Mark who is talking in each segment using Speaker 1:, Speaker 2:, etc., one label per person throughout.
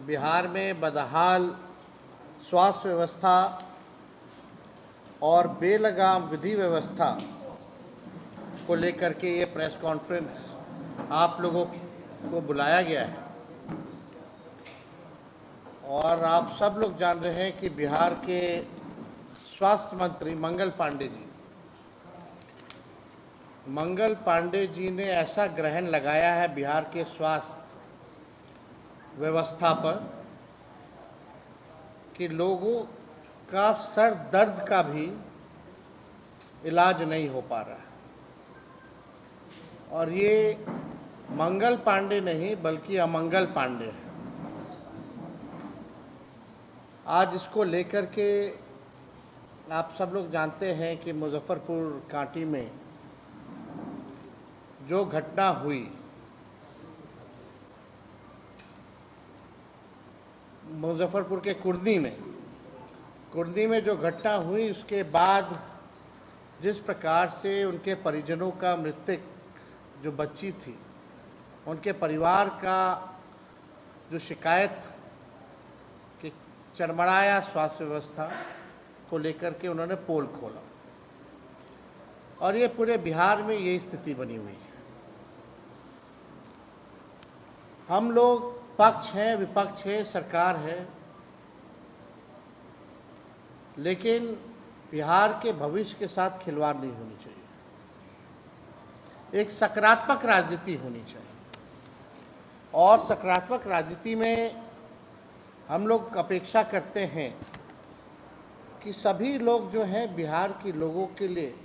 Speaker 1: बिहार में बदहाल स्वास्थ्य व्यवस्था और बेलगाम विधि व्यवस्था को लेकर के ये प्रेस कॉन्फ्रेंस आप लोगों को बुलाया गया है। और आप सब लोग जान रहे हैं कि बिहार के स्वास्थ्य मंत्री मंगल पांडे जी ने ऐसा ग्रहण लगाया है बिहार के स्वास्थ्य व्यवस्था पर कि लोगों का सर दर्द का भी इलाज नहीं हो पा रहा है। और ये मंगल पांडे नहीं बल्कि अमंगल पांडे है। आज इसको लेकर के आप सब लोग जानते हैं कि मुजफ्फरपुर कांटी में जो घटना हुई, मुजफ्फरपुर के कुर्दी में जो घटना हुई, उसके बाद जिस प्रकार से उनके परिजनों का मृतक जो बच्ची थी, उनके परिवार का जो शिकायत कि चरमराया स्वास्थ्य व्यवस्था को लेकर के उन्होंने पोल खोला और ये पूरे बिहार में ये स्थिति बनी हुई है। हम लोग पक्ष हैं, विपक्ष है, सरकार है, लेकिन बिहार के भविष्य के साथ खिलवाड़ नहीं होनी चाहिए। एक सकारात्मक राजनीति होनी चाहिए और सकारात्मक राजनीति में हम लोग अपेक्षा करते हैं कि सभी लोग जो हैं बिहार के लोगों के लिए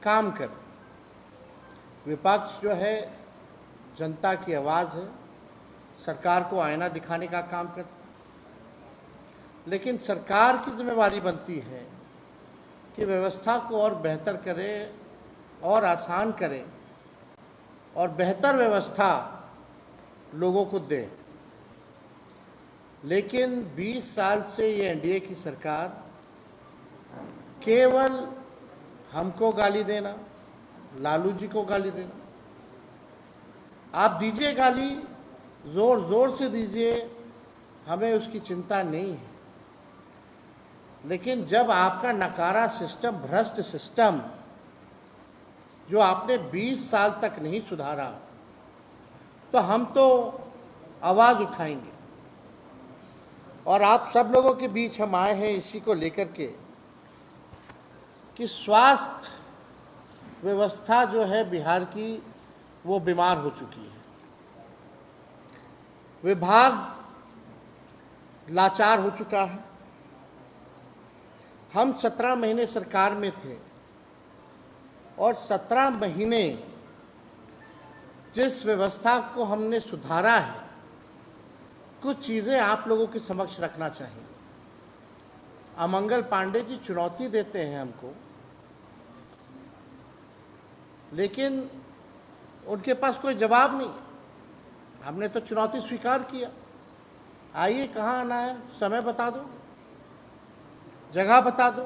Speaker 1: काम करें। विपक्ष जो है जनता की आवाज़ है, सरकार को आईना दिखाने का काम करता है, लेकिन सरकार की जिम्मेवारी बनती है कि व्यवस्था को और बेहतर करे और आसान करे और बेहतर व्यवस्था लोगों को दे। लेकिन 20 साल से ये एनडीए की सरकार केवल हमको गाली देना, लालू जी को गाली देना। आप दीजिए गाली, ज़ोर ज़ोर से दीजिए, हमें उसकी चिंता नहीं है, लेकिन जब आपका नकारा सिस्टम, भ्रष्ट सिस्टम जो आपने 20 साल तक नहीं सुधारा, तो हम तो आवाज़ उठाएंगे। और आप सब लोगों के बीच हम आए हैं इसी को लेकर के कि स्वास्थ्य व्यवस्था जो है बिहार की, वो बीमार हो चुकी है। विभाग लाचार हो चुका है। हम 17 महीने सरकार में थे और 17 महीने जिस व्यवस्था को हमने सुधारा है, कुछ चीज़ें आप लोगों के समक्ष रखना चाहिए। अमंगल पांडे जी चुनौती देते हैं हमको, लेकिन उनके पास कोई जवाब नहीं। हमने तो चुनौती स्वीकार किया। आइए, कहाँ आना है, समय बता दो, जगह बता दो,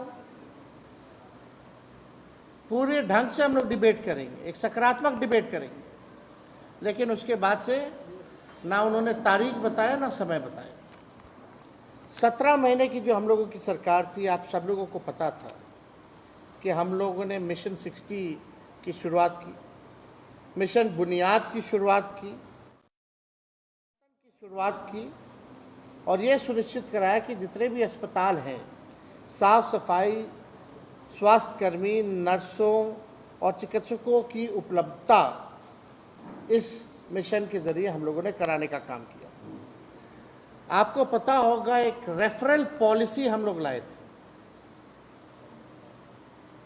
Speaker 1: पूरे ढंग से हम लोग डिबेट करेंगे, एक सकारात्मक डिबेट करेंगे। लेकिन उसके बाद से ना उन्होंने तारीख बताया ना समय बताया। 17 महीने की जो हम लोगों की सरकार थी, आप सब लोगों को पता था कि हम लोगों ने मिशन 60 की शुरुआत की, मिशन बुनियाद की शुरुआत की और ये सुनिश्चित कराया कि जितने भी अस्पताल हैं, साफ सफाई, स्वास्थ्यकर्मी, नर्सों और चिकित्सकों की उपलब्धता इस मिशन के ज़रिए हम लोगों ने कराने का काम किया। आपको पता होगा, एक रेफरल पॉलिसी हम लोग लाए थे।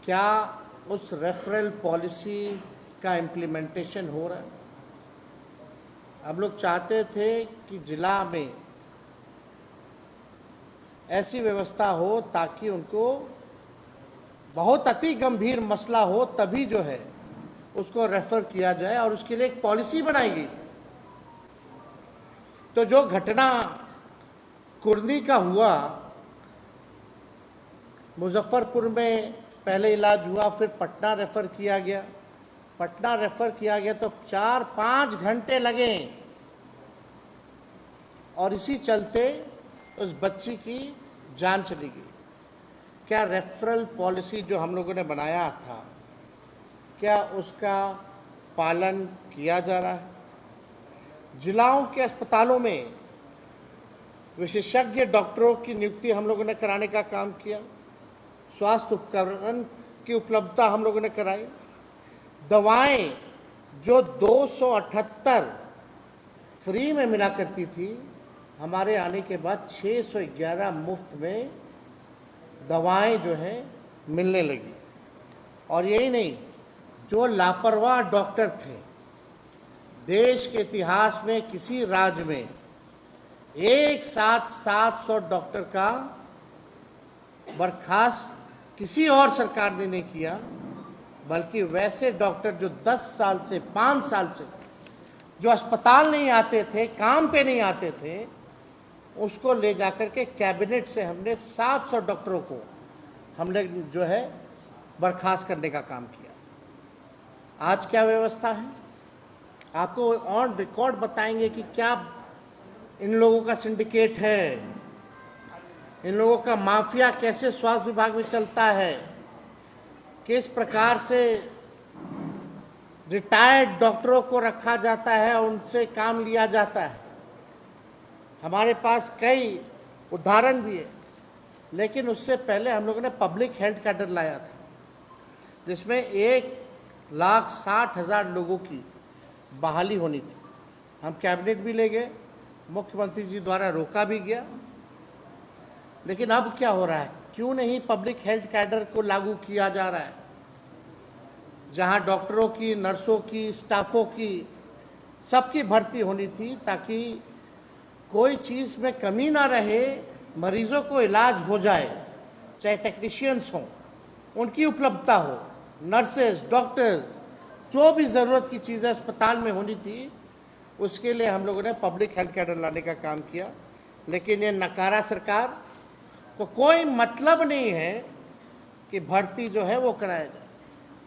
Speaker 1: क्या उस रेफरल पॉलिसी का इम्प्लीमेंटेशन हो रहा है? हम लोग चाहते थे कि जिला में ऐसी व्यवस्था हो ताकि उनको बहुत अति गंभीर मसला हो तभी जो है उसको रेफर किया जाए, और उसके लिए एक पॉलिसी बनाई गई थी। तो जो घटना कुर्दी का हुआ, मुजफ्फरपुर में पहले इलाज हुआ, फिर पटना रेफ़र किया गया। पटना रेफ़र किया गया तो 4-5 घंटे लगे और इसी चलते उस बच्ची की जान चली गई। क्या रेफरल पॉलिसी जो हम लोगों ने बनाया था, क्या उसका पालन किया जा रहा है? जिलाओं के अस्पतालों में विशेषज्ञ डॉक्टरों की नियुक्ति हम लोगों ने कराने का काम किया। स्वास्थ्य उपकरण की उपलब्धता हम लोगों ने कराई। दवाएं जो 278 फ्री में मिला करती थी, हमारे आने के बाद 611 मुफ्त में दवाएं जो है मिलने लगी। और यही नहीं, जो लापरवाह डॉक्टर थे, देश के इतिहास में किसी राज्य में एक साथ 700 डॉक्टर का बर्खास्त किसी और सरकार ने नहीं किया, बल्कि वैसे डॉक्टर जो 10 साल से 5 साल से जो अस्पताल नहीं आते थे, काम पे नहीं आते थे, उसको ले जाकर के कैबिनेट से हमने 700 डॉक्टरों को हमने जो है बर्खास्त करने का काम किया। आज क्या व्यवस्था है, आपको ऑन रिकॉर्ड बताएंगे कि क्या इन लोगों का सिंडिकेट है, इन लोगों का माफिया कैसे स्वास्थ्य विभाग में चलता है, किस प्रकार से रिटायर्ड डॉक्टरों को रखा जाता है और उनसे काम लिया जाता है। हमारे पास कई उदाहरण भी है। लेकिन उससे पहले हम लोगों ने पब्लिक हेल्थ कैडर लाया था, जिसमें 1,60,000 लोगों की बहाली होनी थी। हम कैबिनेट भी ले गए, मुख्यमंत्री जी द्वारा रोका भी गया। लेकिन अब क्या हो रहा है, क्यों नहीं पब्लिक हेल्थ कैडर को लागू किया जा रहा है, जहां डॉक्टरों की, नर्सों की, स्टाफों की, सबकी भर्ती होनी थी, ताकि कोई चीज़ में कमी ना रहे, मरीजों को इलाज हो जाए, चाहे टेक्नीशियंस हों, उनकी उपलब्धता हो, नर्सेज, डॉक्टर्स, जो भी ज़रूरत की चीज़ें अस्पताल में होनी थी, उसके लिए हम लोगों ने पब्लिक हेल्थ कैडर लाने का काम किया। लेकिन ये नकारा सरकार को कोई मतलब नहीं है कि भर्ती जो है वो कराया जाए।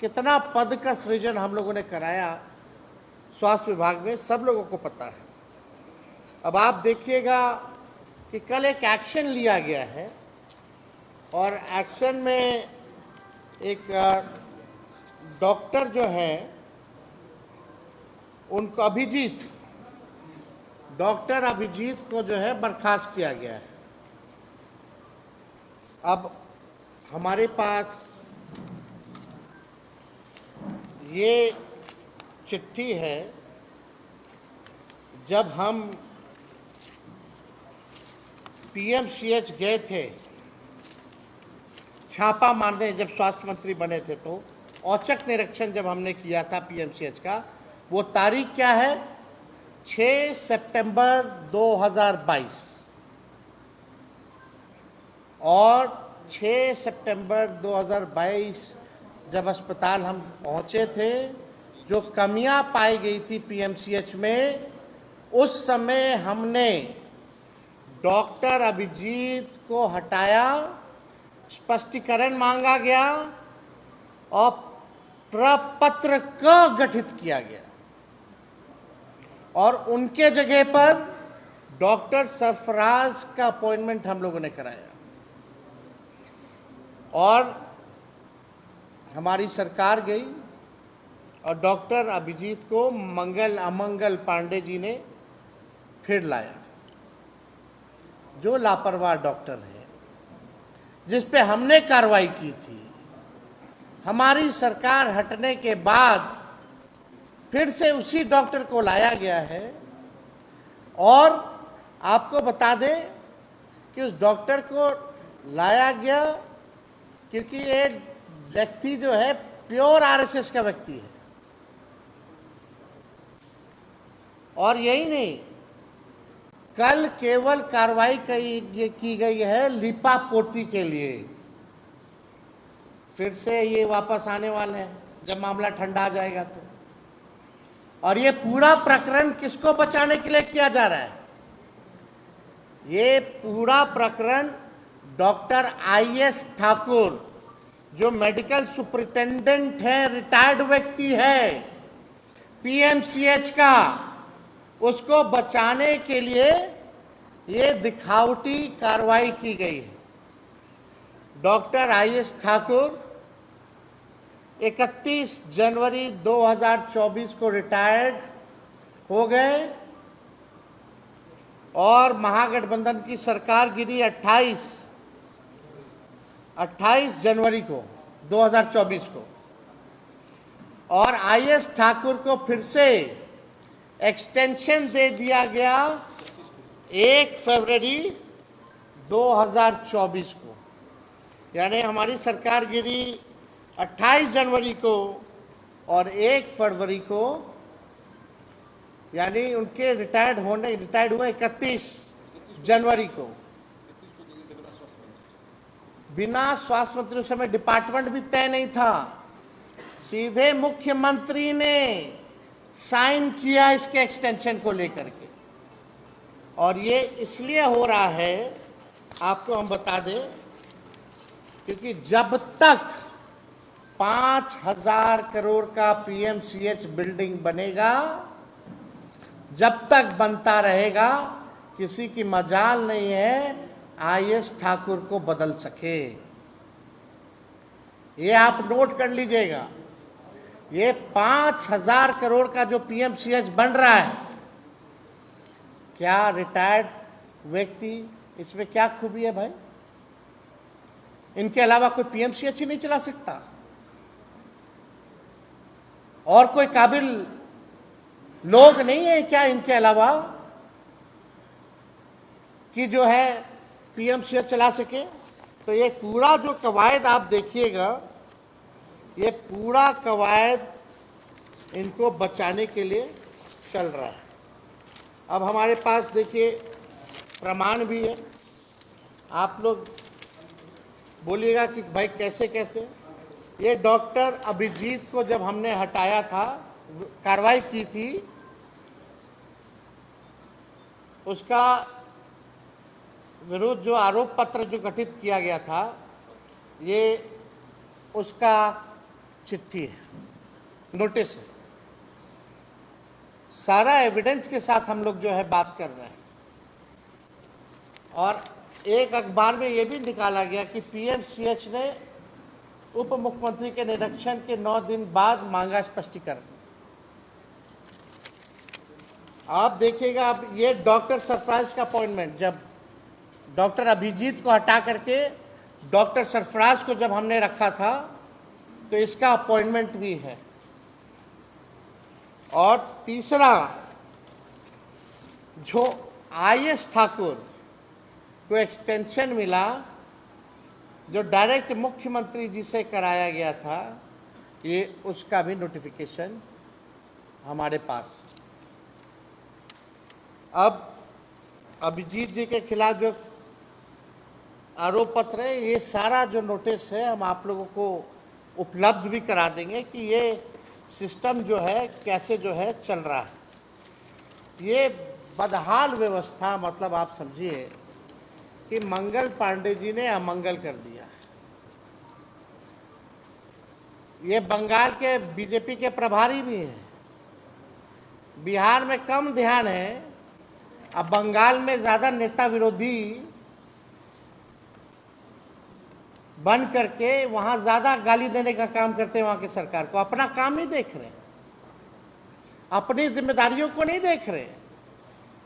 Speaker 1: कितना पद का सृजन हम लोगों ने कराया स्वास्थ्य विभाग में, सब लोगों को पता है। अब आप देखिएगा कि कल एक एक्शन लिया गया है, और एक्शन में एक डॉक्टर जो है, उनको डॉक्टर अभिजीत को जो है बर्खास्त किया गया है। अब हमारे पास ये चिट्ठी है, जब हम पीएमसीएच गए थे छापा मारने, जब स्वास्थ्य मंत्री बने थे, तो औचक निरीक्षण जब हमने किया था पीएमसीएच का, वो तारीख क्या है, 6 सितंबर 2022। और 6 सितंबर 2022 जब अस्पताल हम पहुंचे थे, जो कमियां पाई गई थी पीएमसीएच में, उस समय हमने डॉक्टर अभिजीत को हटाया, स्पष्टीकरण मांगा गया और प्रपत्र क गठित किया गया, और उनके जगह पर डॉक्टर सरफराज का अपॉइंटमेंट हम लोगों ने कराया। और हमारी सरकार गई और डॉक्टर अभिजीत को मंगल अमंगल पांडे जी ने फिर लाया, जो लापरवाह डॉक्टर है, जिस पे हमने कार्रवाई की थी। हमारी सरकार हटने के बाद फिर से उसी डॉक्टर को लाया गया है। और आपको बता दें कि उस डॉक्टर को लाया गया क्योंकि ये व्यक्ति जो है प्योर आरएसएस का व्यक्ति है। और यही नहीं, कल केवल कार्रवाई की गई है लिपापोती के लिए। फिर से ये वापस आने वाले हैं जब मामला ठंडा आ जाएगा तो। और ये पूरा प्रकरण किसको बचाने के लिए किया जा रहा है? ये पूरा प्रकरण डॉक्टर आईएस ठाकुर, जो मेडिकल सुपरिटेंडेंट है, रिटायर्ड व्यक्ति है पीएमसीएच का, उसको बचाने के लिए ये दिखावटी कार्रवाई की गई है। डॉक्टर आईएस ठाकुर 31 जनवरी 2024 को रिटायर्ड हो गए और महागठबंधन की सरकार गिरी 28 जनवरी को 2024 को, और आईएस ठाकुर को फिर से एक्सटेंशन दे दिया गया 1 फरवरी 2024 को। यानी हमारी सरकार गिरी 28 जनवरी को और 1 फरवरी को, यानी उनके रिटायर्ड हुए 31 जनवरी को। बिना स्वास्थ्य मंत्री, उस समय डिपार्टमेंट भी तय नहीं था, सीधे मुख्यमंत्री ने साइन किया इसके एक्सटेंशन को लेकर के। और ये इसलिए हो रहा है, आपको हम बता दें, क्योंकि जब तक 5,000 करोड़ का पीएमसीएच बिल्डिंग बनेगा, जब तक बनता रहेगा, किसी की मजाल नहीं है आईएस ठाकुर को बदल सके। ये आप नोट कर लीजिएगा। ये 5,000 करोड़ का जो पीएमसीएच बन रहा है, क्या रिटायर्ड व्यक्ति, इसमें क्या खूबी है भाई? इनके अलावा कोई पीएमसीएच ही नहीं चला सकता? और कोई काबिल लोग नहीं है क्या इनके अलावा कि जो है पीएमसीएच चला सके? तो ये पूरा जो कवायद आप देखिएगा, ये पूरा कवायद इनको बचाने के लिए चल रहा है। अब हमारे पास देखिए प्रमाण भी है। आप लोग बोलिएगा कि भाई कैसे कैसे। ये डॉक्टर अभिजीत को जब हमने हटाया था, कार्रवाई की थी, उसका विरुद्ध जो आरोप पत्र जो गठित किया गया था, ये उसका चिट्ठी है, नोटिस है। सारा एविडेंस के साथ हम लोग जो है बात कर रहे हैं। और एक अखबार में ये भी निकाला गया कि पीएमसीएच ने उप मुख्यमंत्री के निरीक्षण के 9 दिन बाद मांगा स्पष्टीकरण। आप देखिएगा, अब ये डॉक्टर सरफराज का अपॉइंटमेंट, जब डॉक्टर अभिजीत को हटा करके डॉक्टर सरफराज को जब हमने रखा था, तो इसका अपॉइंटमेंट भी है। और तीसरा, जो आईएस ठाकुर को एक्सटेंशन मिला, जो डायरेक्ट मुख्यमंत्री जी से कराया गया था, ये उसका भी नोटिफिकेशन हमारे पास। अब अभिजीत जी के खिलाफ जो आरोप पत्र है, ये सारा जो नोटिस है हम आप लोगों को उपलब्ध भी करा देंगे कि ये सिस्टम जो है कैसे जो है चल रहा है। ये बदहाल व्यवस्था, मतलब आप समझिए कि मंगल पांडे जी ने अमंगल कर दिया। ये बंगाल के बीजेपी के प्रभारी भी हैं, बिहार में कम ध्यान है, अब बंगाल में ज़्यादा नेता विरोधी बन करके वहाँ ज़्यादा गाली देने का काम करते हैं। वहाँ की सरकार को अपना काम नहीं देख रहे, अपनी जिम्मेदारियों को नहीं देख रहे।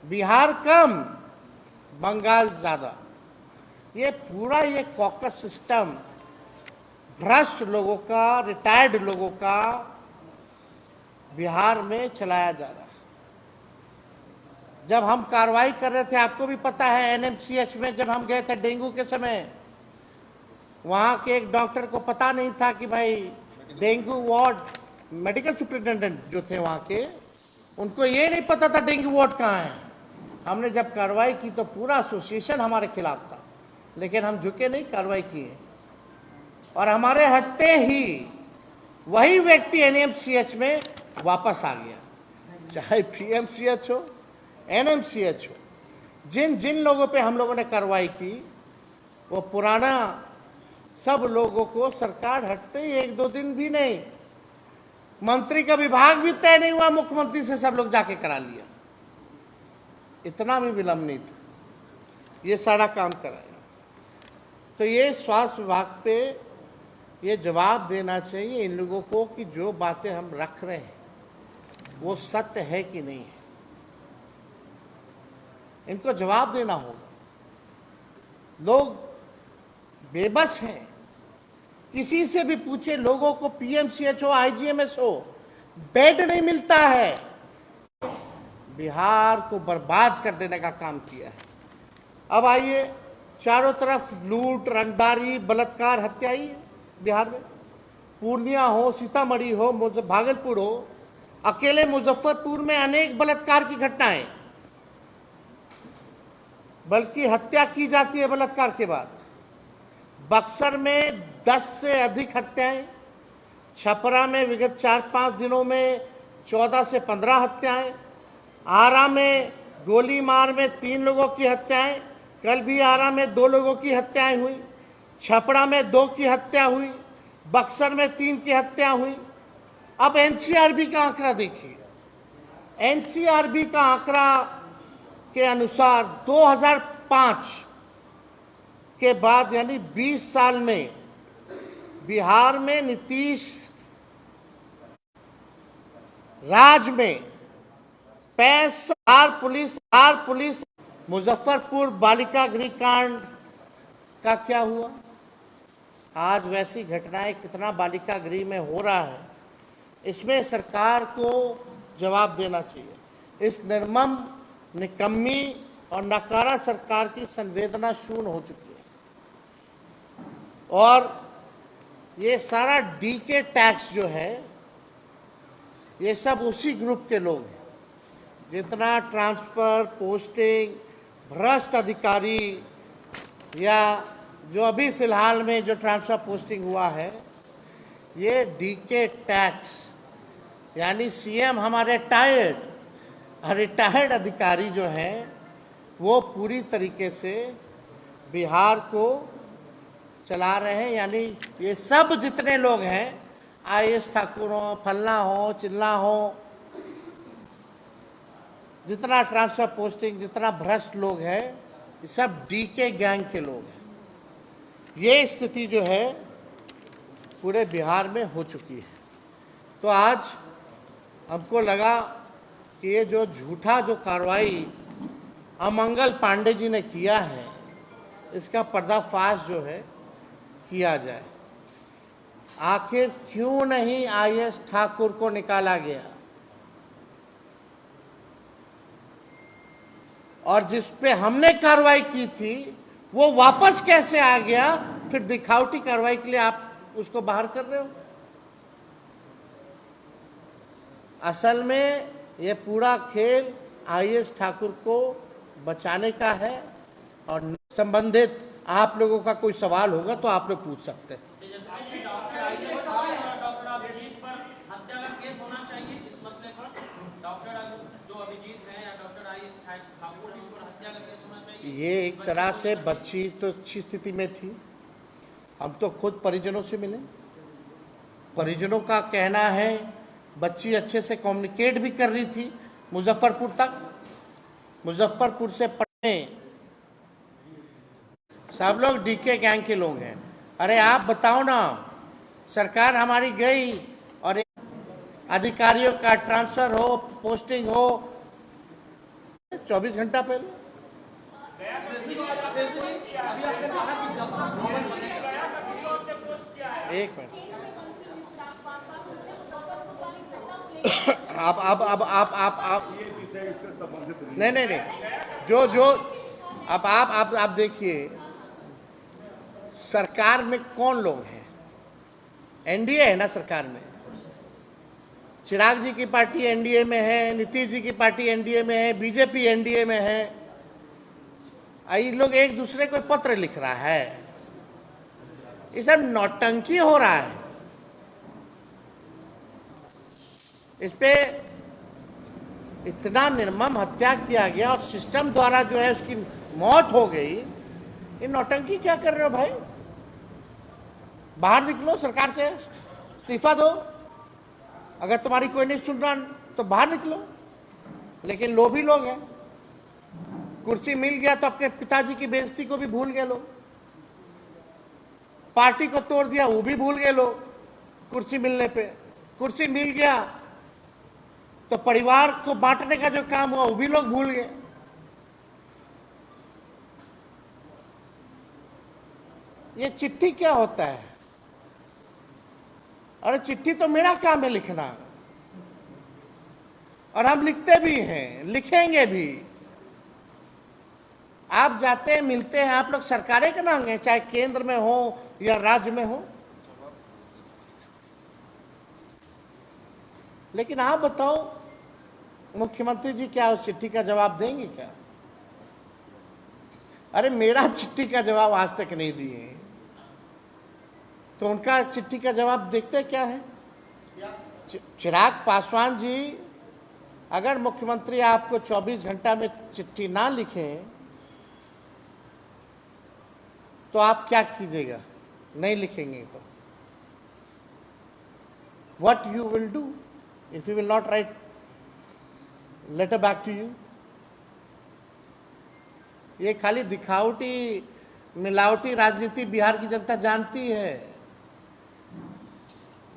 Speaker 1: बिहार कम, बंगाल ज़्यादा। ये पूरा ये कॉकस सिस्टम भ्रष्ट लोगों का, रिटायर्ड लोगों का बिहार में चलाया जा रहा है। जब हम कार्रवाई कर रहे थे, आपको भी पता है, एनएमसीएच में जब हम गए थे डेंगू के समय, वहाँ के एक डॉक्टर को पता नहीं था कि भाई डेंगू वार्ड, मेडिकल सुपरिटेंडेंट जो थे वहाँ के, उनको ये नहीं पता था डेंगू वार्ड कहाँ है। हमने जब कार्रवाई की तो पूरा एसोसिएशन हमारे खिलाफ था, लेकिन हम झुके नहीं, कार्रवाई किए। और हमारे हटते ही वही व्यक्ति एनएमसीएच में वापस आ गया, चाहे पीएमसीएच हो, एनएमसीएच हो। जिन जिन लोगों पे हम लोगों ने कार्रवाई की, वो पुराना सब लोगों को सरकार हटते ही 1-2 दिन भी नहीं, मंत्री का विभाग भी तय नहीं हुआ, मुख्यमंत्री से सब लोग जाके करा लिया। इतना भी विलंब नहीं था। ये सारा काम कराया। तो ये स्वास्थ्य विभाग पे ये जवाब देना चाहिए इन लोगों को कि जो बातें हम रख रहे हैं वो सत्य है कि नहीं है, इनको जवाब देना होगा। लोग बेबस हैं, किसी से भी पूछे, लोगों को पीएमसीएच हो, आईजीएमएस हो, बेड नहीं मिलता है। बिहार को बर्बाद कर देने का काम किया है। अब आइए, चारों तरफ लूट, रंगदारी, बलात्कार, हत्या ही है बिहार में। पूर्णिया हो, सीतामढ़ी हो, भागलपुर हो, अकेले मुजफ्फरपुर में अनेक बलात्कार की घटनाएं, बल्कि हत्या की जाती है बलात्कार के बाद। बक्सर में 10 से अधिक हत्याएं, छपरा में विगत 4-5 दिनों में 14 से 15 हत्याएं, आरा में गोली मार में 3 लोगों की हत्याएं, कल भी आरा में 2 लोगों की हत्याएं हुई, छपरा में 2 की हत्या हुई, बक्सर में 3 की हत्या हुई। अब एनसीआरबी का आंकड़ा देखिए, एनसीआरबी का आंकड़ा के अनुसार 2005 के बाद यानी 20 साल में बिहार में नीतीश राज में 65 पुलिस। मुजफ्फरपुर बालिका गृह कांड का क्या हुआ? आज वैसी घटनाएं कितना बालिका गृह में हो रहा है, इसमें सरकार को जवाब देना चाहिए। इस निर्मम, निकम्मी और नकारा सरकार की संवेदना शून्य हो चुकी है। और ये सारा डीके टैक्स जो है, ये सब उसी ग्रुप के लोग हैं। जितना ट्रांसफ़र, पोस्टिंग, भ्रष्ट अधिकारी, या जो अभी फ़िलहाल में जो ट्रांसफ़र पोस्टिंग हुआ है, ये डीके टैक्स, यानी सीएम हमारे रिटायर्ड अधिकारी जो हैं, वो पूरी तरीके से बिहार को चला रहे हैं। यानी ये सब जितने लोग हैं, आईएएस ठाकुर हो, फलना हो, चिल्ला हो, जितना ट्रांसफर पोस्टिंग, जितना भ्रष्ट लोग हैं, ये सब डीके गैंग के लोग हैं। ये स्थिति जो है पूरे बिहार में हो चुकी है। तो आज हमको लगा कि ये जो झूठा जो कार्रवाई अमंगल पांडे जी ने किया है, इसका पर्दाफाश जो है किया जाए। आखिर क्यों नहीं आईएएस ठाकुर को निकाला गया, और जिस पे हमने कार्रवाई की थी वो वापस कैसे आ गया? फिर दिखावटी कार्रवाई के लिए आप उसको बाहर कर रहे हो। असल में ये पूरा खेल आईएएस ठाकुर को बचाने का है। और संबंधित आप लोगों का कोई सवाल होगा तो आप लोग पूछ सकते हैं।
Speaker 2: डॉक्टर अभिजीत पर हत्या का केस होना चाहिए। इस मसले पर डॉक्टर जो अभिजीत हैं या डॉक्टर आईएएस ठाकुर इस पर हत्या का केस होना चाहिए।
Speaker 1: ये एक तरह से बच्ची तो अच्छी स्थिति में थी। हम तो खुद परिजनों से मिले, परिजनों का कहना है बच्ची अच्छे से कम्युनिकेट भी कर रही थी मुजफ्फरपुर तक। मुजफ्फरपुर से पढ़ने सब लोग डीके गैंग के लोग हैं। अरे आप बताओ ना, सरकार हमारी गई और अधिकारियों का ट्रांसफर हो, पोस्टिंग हो 24 घंटा पहले। एक मिनट, आप
Speaker 3: ये विषय इससे संबंधित
Speaker 1: नहीं, जो अब आप देखिए, सरकार में कौन लोग हैं? एनडीए है ना सरकार में। चिराग जी की पार्टी एनडीए में है, नीतीश जी की पार्टी एनडीए में है, बीजेपी एनडीए में है। ये लोग एक दूसरे को पत्र लिख रहा है, ये सब नौटंकी हो रहा है। इस पे इतना निर्मम हत्या किया गया और सिस्टम द्वारा जो है उसकी मौत हो गई। ये नौटंकी क्या कर रहे हो भाई? बाहर निकलो, सरकार से इस्तीफा दो। अगर तुम्हारी कोई नहीं सुन रहा तो बाहर निकलो। लेकिन लोभी लोग हैं, कुर्सी मिल गया तो अपने पिताजी की बेइज्जती को भी भूल गए लोग, पार्टी को तोड़ दिया वो भी भूल गए लोग कुर्सी मिलने पे। कुर्सी मिल गया तो परिवार को बांटने का जो काम हुआ वो भी लोग भूल गए। ये चिट्ठी क्या होता है? अरे चिट्ठी तो मेरा काम है लिखना, और हम लिखते भी हैं, लिखेंगे भी। आप जाते हैं, मिलते हैं, आप लोग सरकारें के नाम हैं, चाहे केंद्र में हो या राज्य में हो। लेकिन आप बताओ मुख्यमंत्री जी क्या उस चिट्ठी का जवाब देंगे क्या? अरे मेरा चिट्ठी का जवाब आज तक नहीं दिए, तो उनका चिट्ठी का जवाब देखते क्या है? चिराग पासवान जी, अगर मुख्यमंत्री आपको 24 घंटा में चिट्ठी ना लिखें तो आप क्या कीजिएगा? नहीं लिखेंगे तो what you will do if you will not write letter back to you? ये खाली दिखावटी मिलावटी राजनीति बिहार की जनता जानती है।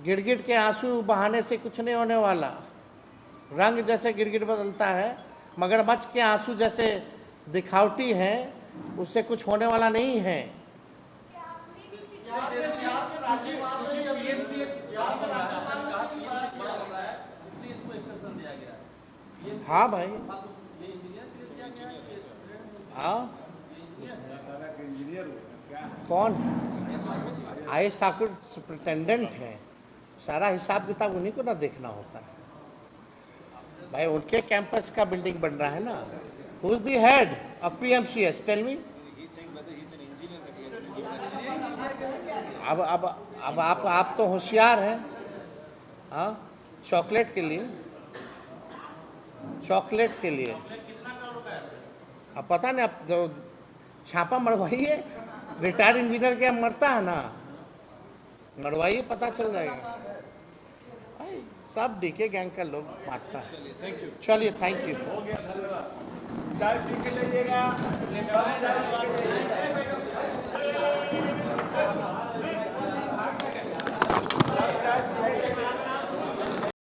Speaker 1: गिड़गिड़ के आंसू बहाने से कुछ नहीं होने वाला। रंग जैसे गिड़गिड़ बदलता है, मगरमच्छ के आंसू जैसे दिखावटी हैं, उससे कुछ होने वाला नहीं है। हाँ भाई, हाँ कौन? आयुष ठाकुर सुपरिटेंडेंट है, सारा हिसाब किताब उन्हीं को ना देखना होता है भाई। उनके कैंपस का बिल्डिंग बन रहा है ना। Who is the head of PMCS? Tell me. अब आप तो होशियार हैं, हाँ, चॉकलेट के लिए अब पता नहीं, अब जो छापा मरवाइए, रिटायर्ड इंजीनियर क्या मरता है ना, मरवाइए, पता चल जाएगा। सब डीके गैंग का लोग मारता है। चलिए, थैंक यू।
Speaker 3: चाय पी के जाइएगा। चाय